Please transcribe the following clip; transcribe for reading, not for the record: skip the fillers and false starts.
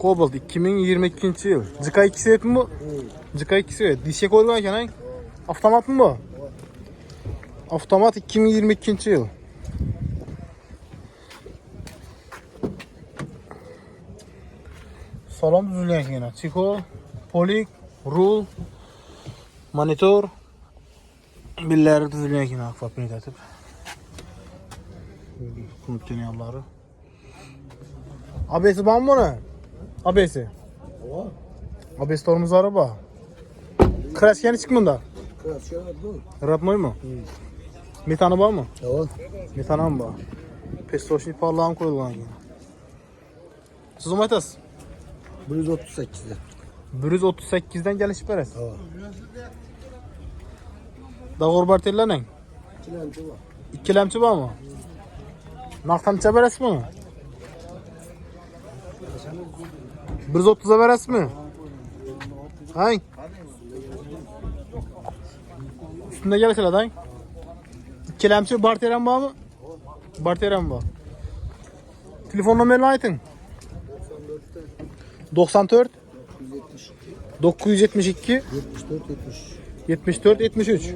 Cobalt 2022 yıl. CK2 set mi bu? CK2 set. Dişe koyulgan ekan. Avtomat mı bu? Avtomat 2022 yıl. Salon düzülgan ekan. Çiko, polik, rul, monitor billari düzülgan ekan. Afat beni tatib. Funksiyonları. ABS var mı buna? ABS. ABS torumuz araba. Kraskeni çıkmında. Kraskeni bu. Radnoy mu? Metanı var mı? Evet. Metanı mı var? Pestoşni parlağım koyulgan ekan. Siz mi aytasiz? 138'den. 138'den gelişip berasiz. Evet. Dağır barterler ne? Kilemci var. İkilemçi var mı? Naqtancha berasiz mi? 130'a berasiz mi? Hay. Üstünde gelişler day. İkilemçi barteran var mı? Barteran var. Telefon numarını aytın. 94 972 74 73. 74 73.